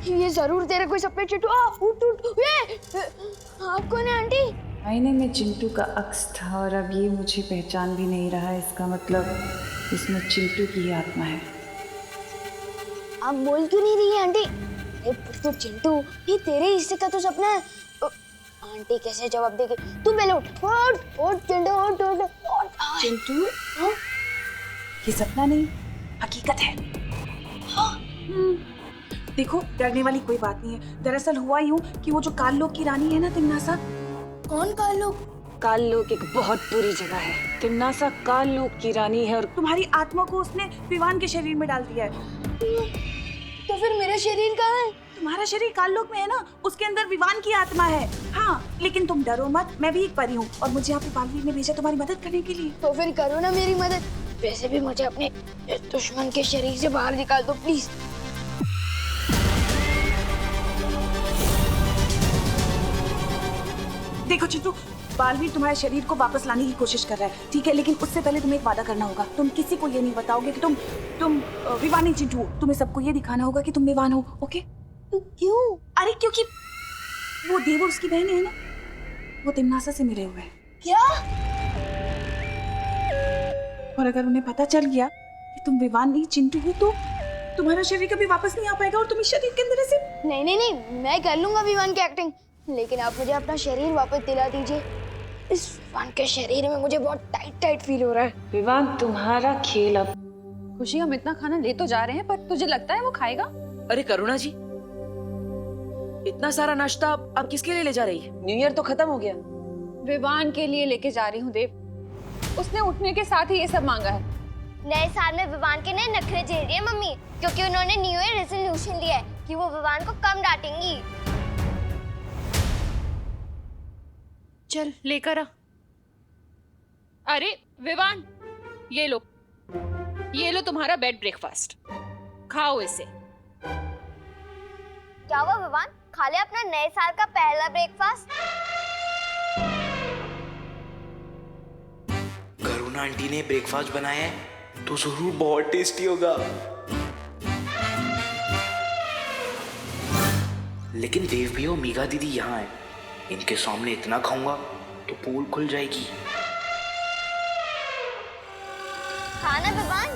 ये जरूर तेरे कोई सपने चिंटू। उठ उठ, ये आप कौन है आंटी? आईने में चिंटू का अक्स था और अब ये मुझे पहचान भी नहीं रहा। इसका मतलब इसमें चिंटू की ही आत्मा है। आप बोल क्यों नहीं रही है आंटी? तो चिंटू, ये तेरे हिस्से का तो सपना है। आंटी कैसे जवाब देगी? तू पहले उठ उठ उठ चिंटू, उठ उठ उठ। चिंटू, ये सपना नहीं, हकीकत है। देखो, डरने वाली कोई बात नहीं है। दरअसल हुआ यूं कि वो जो काल लोक की रानी है ना, तिम्नासा। कौन काल लोक? काल लोक एक बहुत बुरी जगह है। तिम्नासा काल लोक की रानी है और तुम्हारी आत्मा को उसने विवान के शरीर में डाल दिया है। तो फिर मेरा शरीर कहाँ है? तुम्हारा शरीर काल लोक में है ना, उसके अंदर विवान की आत्मा है। हाँ, लेकिन तुम डरो मत, मैं भी एक परी हूँ और मुझे यहाँ पे बालवीर ने भेजा तुम्हारी मदद करने के लिए। तो फिर करो ना मेरी मदद। वैसे भी मुझे अपने इस दुश्मन के शरीर से बाहर निकाल दो प्लीज। देखो चिंटू, बालवीर तुम्हारे शरीर को वापस लाने की कोशिश कर रहा है, ठीक है? लेकिन उससे पहले तुम्हें एक वादा करना होगा। तुम किसी को ये नहीं बताओगे कि तुम विवान नहीं चिंटू हो। तुम्हें सबको ये दिखाना होगा कि तुम विवान हो, ओके? क्यों? अरे क्योंकि वो देव और उसकी बहन है ना, वो तिम्नासा से मिले हुए हैं। क्या? और अगर उन्हें पता चल गया कि तुम विवान नहीं चिंटू हो तो तुम्हारा शरीर कभी वापस नहीं आ पाएगा और तुम इस शरीर के अंदर ऐसे। नहीं नहीं नहीं, मैं कर लूंगा विवान की एक्टिंग, लेकिन आप मुझे अपना शरीर वापस दिला दीजिए। इस विवान के शरीर में मुझे बहुत टाइट टाइट फील हो रहा है। विवान, तुम्हारा खेल अब। खुशी, हम इतना खाना ले तो जा रहे हैं, पर तुझे लगता है वो खाएगा? अरे करुणा जी, इतना सारा नाश्ता आप किसके लिए ले जा रही है? न्यू ईयर तो खत्म हो गया। विवान के लिए लेके जा रही हूँ देव। उसने उठने के साथ ही ये सब मांगा है। नए साल में विवान के नए नखरे झेल रही है मम्मी, क्योंकि उन्होंने न्यू ईयर रेजोल्यूशन लिया है कि वो विवान को कम डांटेंगी। चल लेकर आ। अरे विवान, ये लो तुम्हारा बेड ब्रेकफास्ट, खाओ इसे। क्या हुआ विवान, खा ले अपना नए साल का पहला ब्रेकफास्ट। करुणा आंटी ने ब्रेकफास्ट बनाया है तो जरूर बहुत टेस्टी होगा। लेकिन देव भी और मीगा दीदी यहाँ है, इनके सामने इतना खाऊंगा तो पोल खुल जाएगी। खाना विवान,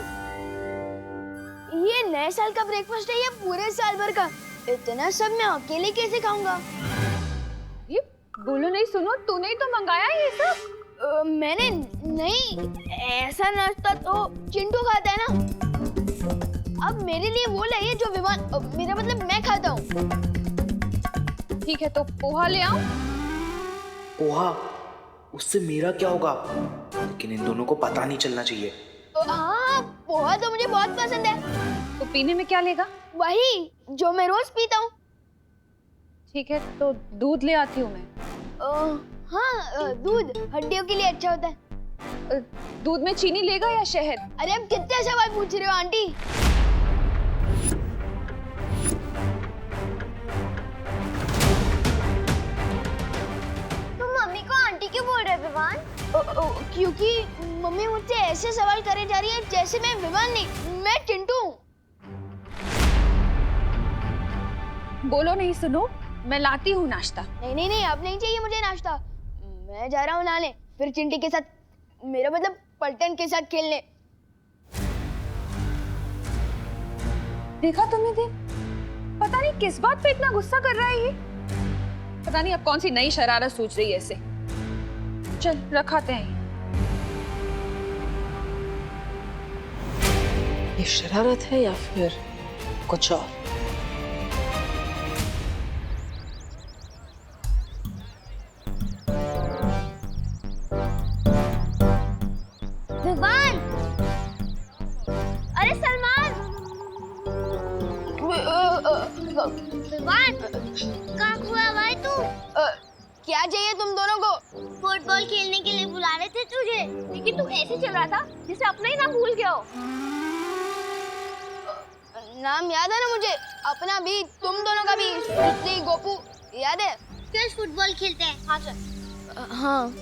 ये नए साल का ब्रेकफास्ट है या पूरे साल भर का? इतना सब मैं अकेले कैसे खाऊंगा? ये बोलो नहीं, सुनो, तूने ही तो मंगाया ये सब। मैंने नहीं, ऐसा नाश्ता तो चिंटू खाता है ना। अब मेरे लिए वो लाइए जो विवान, मेरा मतलब मैं खाता हूँ। ठीक है, तो पोहा ले आओ। पोहा? उससे मेरा क्या होगा? लेकिन इन दोनों को पता नहीं चलना चाहिए। हाँ, पोहा तो मुझे बहुत पसंद है। तो पीने में क्या लेगा? वही जो मैं रोज पीता हूँ। ठीक है, तो दूध ले आती हूँ मैं। हाँ, दूध हड्डियों के लिए अच्छा होता है। दूध में चीनी लेगा या शहद? अरे अब कितने सवाल पूछ रहे हो आंटी? तुम मम्मी को आंटी क्यों बोल रहे विवान? क्योंकि मम्मी मुझसे ऐसे सवाल करे जा रही है जैसे मैं विवान नहीं, मैं चिंटू हूँ। बोलो नहीं, सुनो, मैं लाती हूँ नाश्ता। नहीं नहीं नहीं, अब नहीं चाहिए मुझे नाश्ता। मैं जा रहा हूँ नहाने, फिर चिंटी के साथ, मेरा मतलब पलटन के साथ खेलने। देखा तुमने देव, पता नहीं किस बात पे इतना गुस्सा कर रहा है ये। पता नहीं अब कौन सी नई शरारत सोच रही है इसे। चल रखाते हैं। ये शरारत है या फिर कुछ और? विवान, अरे सलमान, विवान, कहाँ हुआ भाई तू? क्या चाहिए तुम दोनों को? फुटबॉल खेलने के लिए बुला रहे थे तुझे, लेकिन तू ऐसे चल रहा था जैसे अपना ही नाम भूल गया हो। नाम याद है ना मुझे, अपना भी, तुम दोनों का भी, सुश्री, गोपू, याद है? चल फुटबॉल खेलते हैं। हाँ चल। हाँ।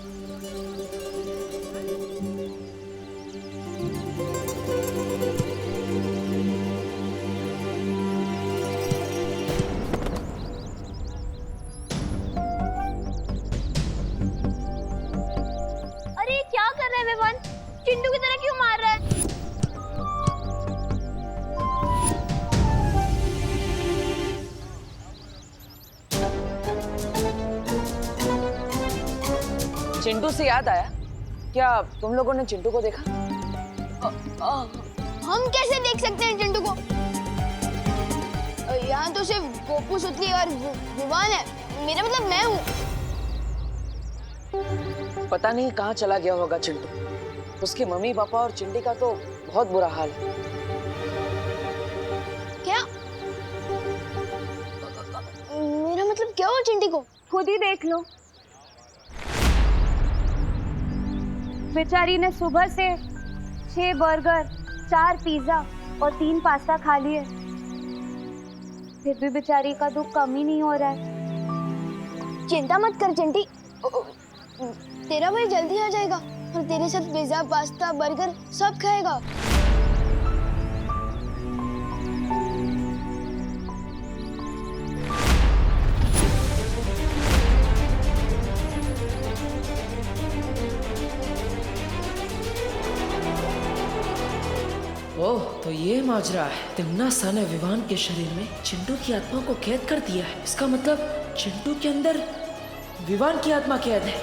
चिंटू से याद आया, क्या तुम लोगों ने चिंटू को देखा? हम कैसे देख सकते हैं चिंटू को? यहाँ तो सिर्फ गोपू, सुतली और विवान है। मेरा मतलब मैं हूँ। पता नहीं कहाँ चला गया होगा चिंटू। उसके मम्मी पापा और चिंटी का तो बहुत बुरा हाल है। क्या? मेरा मतलब क्या हुआ चिंटी को? खुद ही देख लो, बेचारी ने सुबह से 6 बर्गर, 4 पिज्जा और 3 पास्ता खा लिए, फिर भी बेचारी का दुख कम ही नहीं हो रहा है। चिंता मत कर चिंटी, तेरा भाई जल्दी आ जाएगा और तेरे साथ पिज्जा, पास्ता, बर्गर सब खाएगा। ओह, तो ये माजरा है। तिम्ना सा ने विवान के शरीर में चिंटू की आत्मा को कैद कर दिया है। इसका मतलब चिंटू के अंदर विवान की आत्मा कैद है।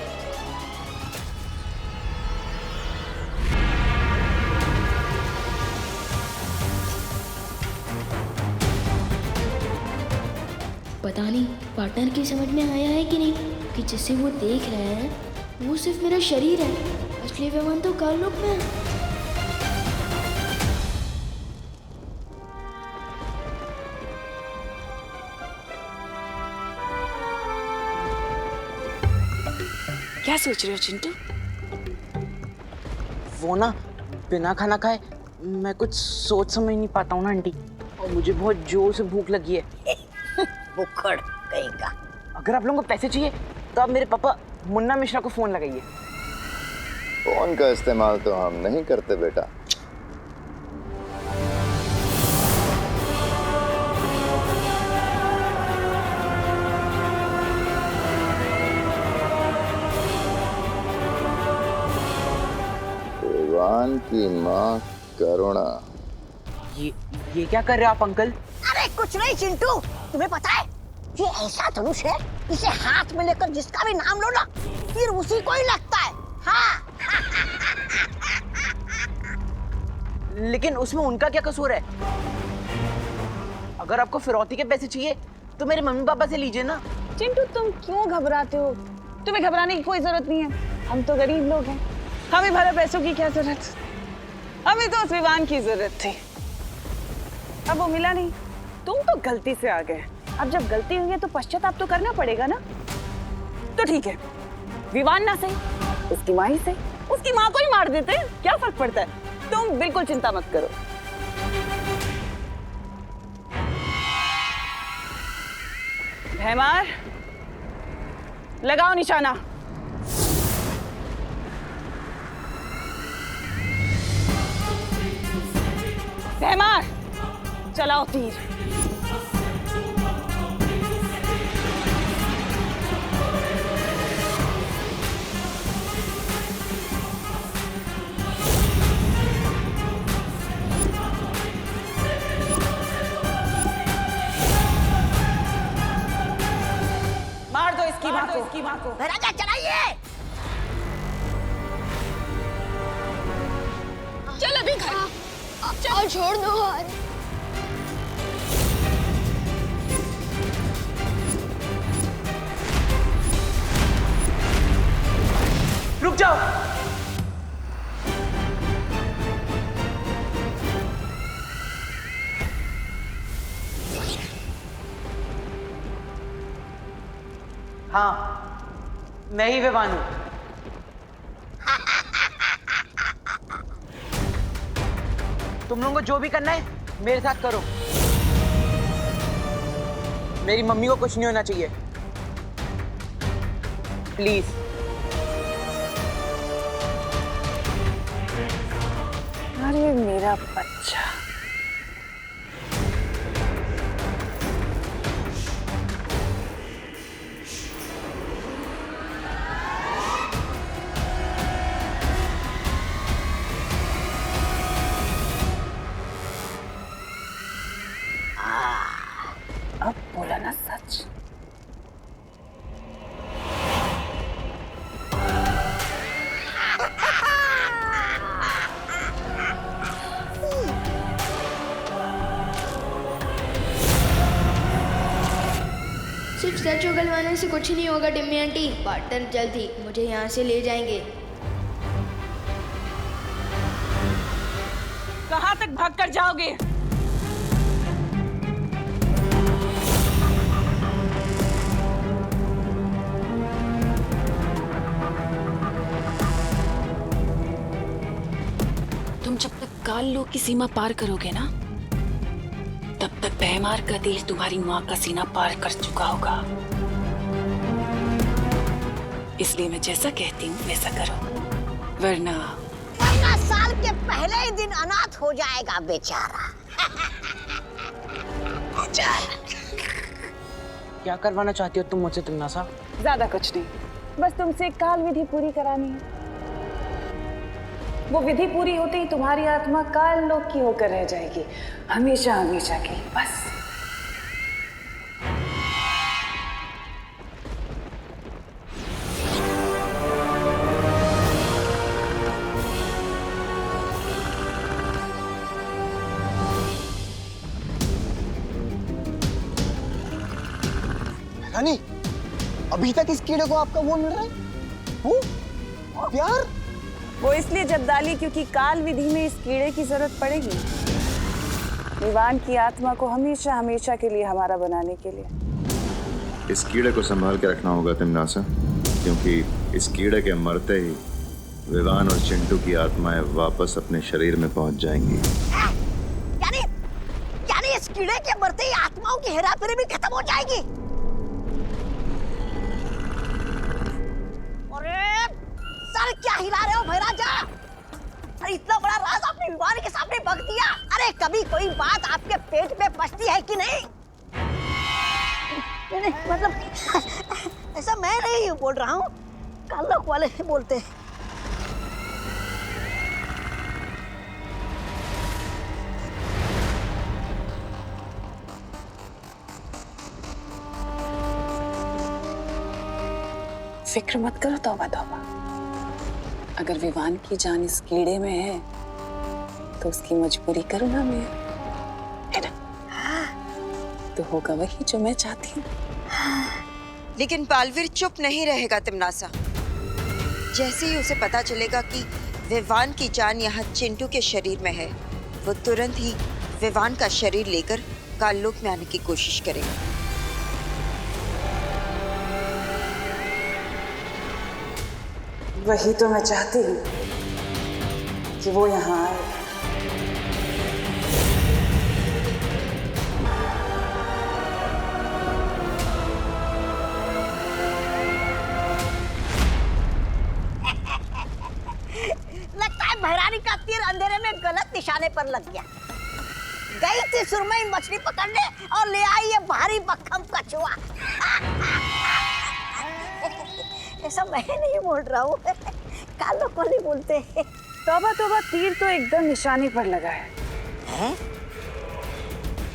पता नहीं पार्टनर की समझ में आया है कि नहीं कि जिसे वो देख रहे हैं वो सिर्फ मेरा शरीर है, असली विमान तो काललोक में है। क्या सोच रहे हो चिंटू? वो ना बिना खाना खाए मैं कुछ सोच समझ नहीं पाता हूँ ना आंटी, और मुझे बहुत जोर से भूख लगी है। बुखड़ कहीं का। अगर आप लोगों को पैसे चाहिए तो आप मेरे पापा मुन्ना मिश्रा को फोन लगाइए। फोन का इस्तेमाल तो हम नहीं करते बेटा। विवान की माँ करुणा। ये क्या कर रहे हो आप अंकल? अरे कुछ नहीं चिंटू, तुम्हें पता है ये ऐसा धनुष है, इसे हाथ में लेकर जिसका भी नाम लो ना फिर उसी को ही लगता है। हाँ। लेकिन उसमें उनका क्या कसूर है? अगर आपको फिरौती के पैसे चाहिए तो मेरे मम्मी पापा से लीजिए ना। चिंटू तुम क्यों घबराते हो? तुम्हें घबराने की कोई जरूरत नहीं है। हम तो गरीब लोग हैं, हमें भले पैसों की क्या जरूरत। हमें तो उस विवान की जरूरत थी, अब वो मिला नहीं। तुम तो गलती से आ गए, अब जब गलती हुई है तो पश्चाताप तो करना पड़ेगा ना। तो ठीक है, विवान ना सही, उसकी माँ ही सही, उसकी माँ को ही मार देते हैं, क्या फर्क पड़ता है। तुम बिल्कुल चिंता मत करो। भैमार, लगाओ निशाना। भैमार, चलाओ तीर। मार दो इसकी माँ को। राजा चलाइए। चल अभी घर, चल छोड़ दो यार। रुक जाओ। हाँ, मैं ही विवान हूं। तुम लोगों को जो भी करना है मेरे साथ करो। मेरी मम्मी को कुछ नहीं होना चाहिए, प्लीज। अरे मेरा बच्चा, अब बोला ना सच। सिर्फ सच उगलवाने से कुछ नहीं होगा टिम्मी आंटी। पार्टनर जल्द ही मुझे यहाँ से ले जाएंगे। कहाँ तक भागकर जाओगे? तुम जब तक काल लोक की सीमा पार करोगे ना, तब तक भैमार का तेज तुम्हारी माँ का सीना पार कर चुका होगा। इसलिए मैं जैसा कहती हूँ वैसा करो, वरना 15 साल के पहले ही दिन अनाथ हो जाएगा बेचारा। क्या करवाना चाहती हो तुम मुझसे तिमनासा? ज्यादा कुछ नहीं, बस तुमसे एक काल विधि पूरी करानी है। वो विधि पूरी होते ही तुम्हारी आत्मा काल लोक की होकर रह जाएगी, हमेशा हमेशा के लिए, बस। रानी, अभी तक इस कीड़े को आपका वो मिल रहा है? वो प्यार? वो इसलिए जब्दाली क्योंकि काल विधि में इस कीड़े की जरूरत पड़ेगी, विवान की आत्मा को हमेशा हमेशा के लिए हमारा बनाने के लिए। इस कीड़े को संभाल के रखना होगा तिमनासा, क्योंकि इस कीड़े के मरते ही विवान और चिंटू की आत्माएं वापस अपने शरीर में पहुंच जाएंगी। यानी इस कीड़े के मरते ही आत्माओं की हेराफेरी भी खत्म हो जाएगी। सर क्या हिला रहे हो भैराजा? अरे इतना बड़ा राज आपने विवान के सामने बक दिया। अरे कभी कोई बात आपके पेट में पचती है कि नहीं? नहीं मतलब ऐसा मैं नहीं बोल रहा हूँ, काल लोक वाले बोलते हैं। फिक्र मत करो तौबा तौबा। अगर विवान की जान इस कीड़े में है तो उसकी मजबूरी करूँ ना मैं, है ना? तो होगा वही जो मैं चाहती हूँ। लेकिन बालवीर चुप नहीं रहेगा तिमनासा। जैसे ही उसे पता चलेगा कि विवान की जान यहाँ चिंटू के शरीर में है, वो तुरंत ही विवान का शरीर लेकर काललोक में आने की कोशिश करेगा। वही तो मैं चाहती हूँ कि वो यहाँ आए। लगता है भैरानी का तीर अंधेरे में गलत निशाने पर लग गया। गई थी सुरमई मछली पकड़ने और ले आई ये भारी भक्कम कछुआ। ऐसा मैं नहीं बोल रहा हूँ, काल लोक वाले बोलते हैं। तौबा तौबा, तीर तो एकदम निशाने पर लगा है।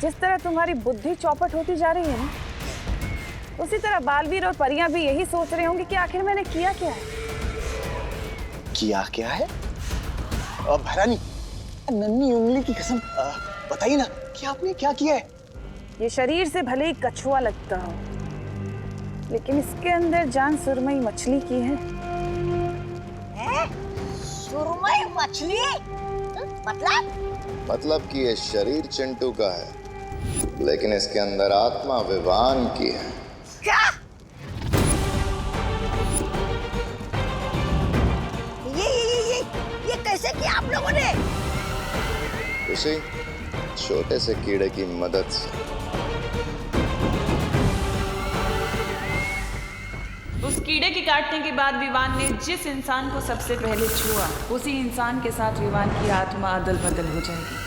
जिस तरह तुम्हारी बुद्धि चौपट होती जा रही है ना, उसी तरह बालवीर और परियां भी यही सोच रहे होंगे कि आखिर मैंने किया क्या है। किया क्या है? भैरानी, नन्ही उंगली की कसम बताइए ना कि आपने क्या किया है? ये शरीर से भले ही कछुआ लगता हो, लेकिन इसके अंदर जान सुरमई मछली की है। सुरमई मछली? मतलब कि ये शरीर चिंटू का है, लेकिन इसके अंदर आत्मा विवान की है। क्या? ये कैसे किया आप लोगों ने? उसी छोटे से कीड़े की मदद से। उस कीड़े के काटने के बाद विवान ने जिस इंसान को सबसे पहले छुआ, उसी इंसान के साथ विवान की आत्मा अदल बदल हो जाएगी।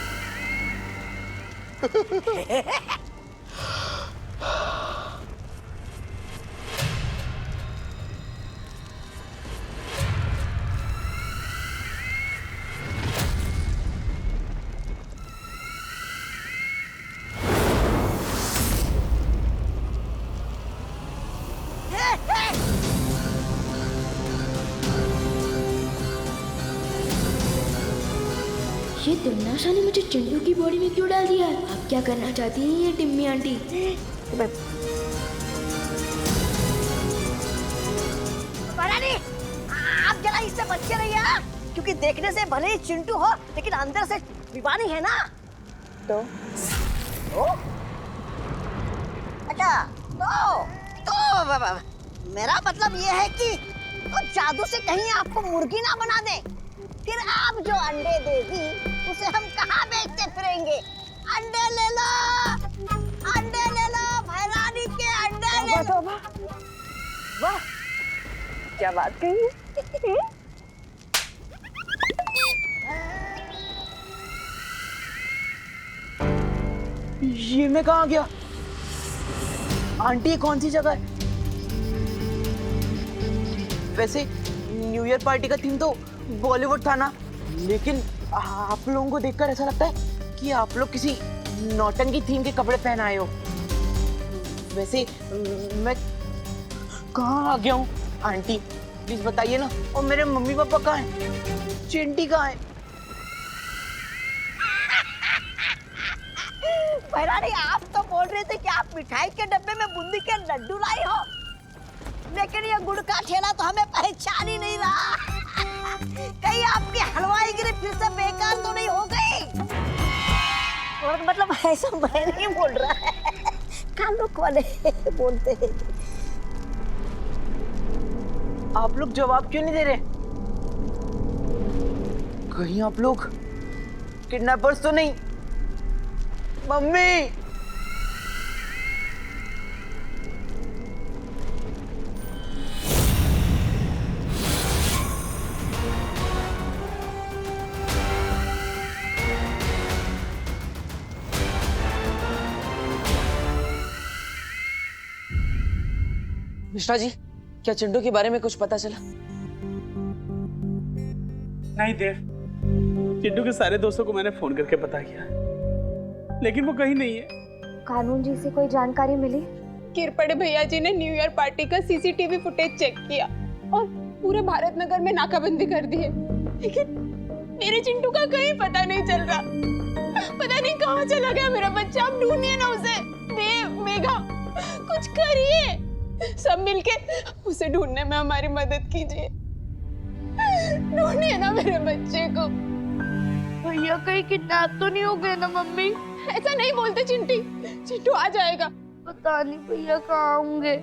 ये तिमनाशा ने मुझे चिंटू की बॉडी में क्यों डाल दिया है? आप क्या करना चाहती हैं ये टिम्मी आंटी? भरानी, आप जरा इससे बच्चे रहिए, क्योंकि देखने से भले ही चिंटू हो लेकिन अंदर से विवानी है ना। तो अच्छा, तो मेरा मतलब ये है कि तो जादू से कहीं आपको मुर्गी ना बना दे, फिर आप जो अंडे देगी उसे हम कहाँ बेचते फिरेंगे। अंडे ले लो, अंडे ले लो, भैरानी के अंडे ले लो। वाह, क्या बात कही है। ये मैं कहाँ गया? आंटी ये कौन सी जगह है? वैसे न्यू ईयर पार्टी का थीम तो बॉलीवुड था ना, लेकिन आप लोगों को देखकर ऐसा लगता है कि आप लोग किसी नौटंकी थीम के कपड़े पहन आए हो। वैसे मैं कहाँ आ गया हूँ? आंटी प्लीज बताइए ना। और मेरे मम्मी पापा कहाँ हैं? चिंटी कहाँ है? भैरानी, आप तो बोल रहे थे कि आप मिठाई के डब्बे में बूंदी के लड्डू लाई हो, लेकिन ये गुड़ का ठेला तो हमें पहचान ही नहीं रहा। कहीं आपकी हलवाईगिरी फिर से बेकार तो नहीं हो गई? और मतलब ऐसा मैं नहीं बोल रहा है, कानून वाले बोलते हैं। आप लोग जवाब क्यों नहीं दे रहे? कहीं आप लोग किडनैपर्स तो नहीं? मम्मी, मिश्रा जी, क्या चिंटू के बारे में कुछ पता चला? नहीं देव, चिंटू के सारे दोस्तों को मैंने फोन करके पता किया, लेकिन वो कहीं नहीं है। कानून जी से कोई जानकारी मिली? किरपड़े भैया जी ने न्यू ईयर पार्टी का सीसीटीवी फुटेज चेक किया और पूरे भारत नगर में नाकाबंदी कर दी है, लेकिन मेरे चिंटू का कहीं पता नहीं चल रहा। पता नहीं कहाँ चला गया मेरा बच्चा। आप ढूंढिए ना उसे। देव, मेघा, कुछ करिए, सब मिलके उसे ढूंढने में हमारी मदद कीजिए। ढूंढिए ना मेरे बच्चे को। भैया कहीं किडनैप तो नहीं हो गए ना मम्मी? ऐसा नहीं बोलते चिंटी, चिंटू आ जाएगा। पता नहीं भैया कहाँ होंगे,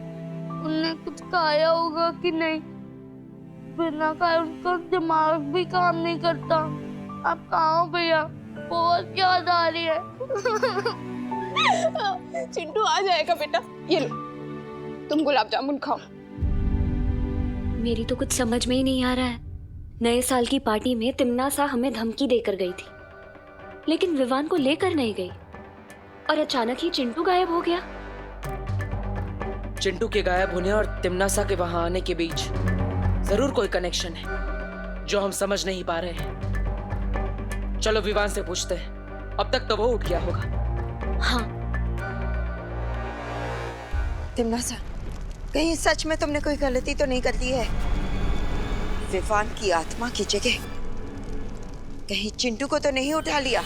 उनने कुछ खाया होगा कि नहीं। बिना खाए उनका दिमाग भी काम नहीं करता। आप कहाँ हो भैया? बहुत याद आ रही है। चिंटू आ जाएगा बेटा। ये लो, तुम गुलाब जामुन खाओ। मेरी तो कुछ समझ में ही नहीं आ रहा है। नए साल की पार्टी में तिम्ना सा हमें धमकी देकर गई थी, लेकिन विवान को लेकर नहीं गई, और अचानक ही चिंटू गायब हो गया। चिंटू के गायब होने और तिम्नासा के वहां आने के बीच जरूर कोई कनेक्शन है जो हम समझ नहीं पा रहे हैं। चलो विवान से पूछते हैं। अब तक तो वो उठ गया होगा। हाँ। तिम्नासा, कहीं सच में तुमने कोई गलती तो नहीं कर दी है? विवान की आत्मा की जगह कहीं चिंटू को तो नहीं उठा लिया?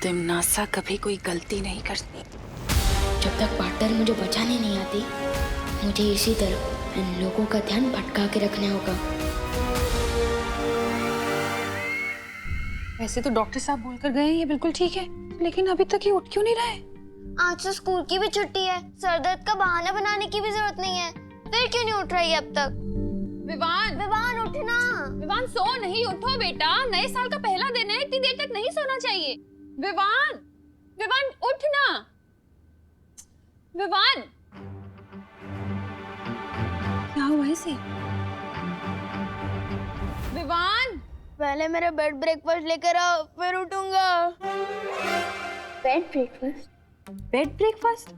तिम्नासा कभी कोई गलती नहीं करती। जब तक पार्टनर मुझे बचाने नहीं आती, मुझे इसी तरह इन लोगों का ध्यान भटका के रखना होगा। वैसे तो डॉक्टर साहब बोलकर गए हैं ये बिल्कुल ठीक है, लेकिन अभी तक ये उठ क्यों नहीं रहा है? आज तो स्कूल की भी छुट्टी है, सर दर्द का बहाना बनाने की भी जरूरत नहीं है। फिर क्यों नहीं उठ रही है अब तक? विवान, विवान उठना। विवान सो नहीं, उठो बेटा। नए साल का पहला दिन है, इतनी देर तक नहीं सोना चाहिए। विवान, विवान उठना। विवान, क्या हुआ इसे? विवान, पहले मेरा बेड ब्रेकफास्ट लेकर आओ, फिर उठूंगा। Bed breakfast? Bed breakfast?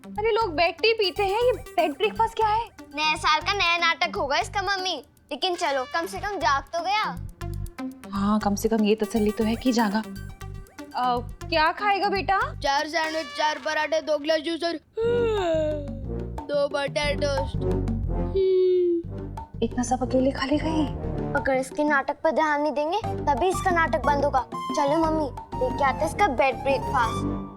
अरे लोग बेड टी पीते हैं, ये बेड ब्रेकफास्ट क्या है? नए साल का नया नाटक होगा इसका मम्मी। लेकिन चलो, कम से कम जाग तो गया। हाँ, कम से कम ये तसल्ली तो है कि जागा। क्या खाएगा बेटा? 4 सैंडविच, 4 पराठे, 2 गिलास जूस और 2 बटर टोस्ट। इतना सब अकेले खा लेगा ये? अगर इसके नाटक पर ध्यान नहीं देंगे तभी इसका नाटक बंद होगा। चलो मम्मी देख के आते हैं इसका बेड ब्रेकफास्ट।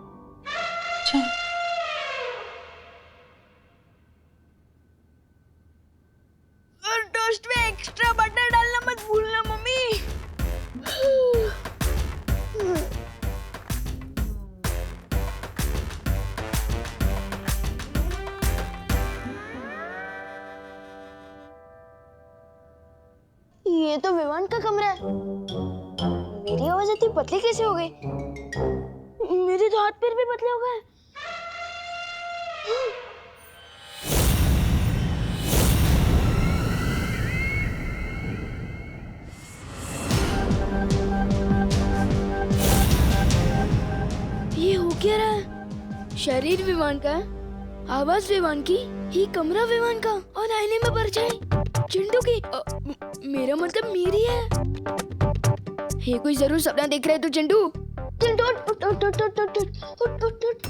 टोस्ट में एक्स्ट्रा बटर डालना मत भूलना मम्मी। ये तो विवान का कमरा है। मेरी आवाज इतनी पतली कैसे हो गई? मेरे तो हाथ पैर भी पतले हो गए। ये हो क्या रहा है? शरीर विवान का है, आवाज विवान की, ही कमरा विवान का, और आईने में परछाई चिंटू की। मेरा मतलब मेरी है। ये कोई जरूर सपना देख रहा है तू चिंटू। चिंटू उठ उठ उठ उठ उठ उठ उठ उठ उठ।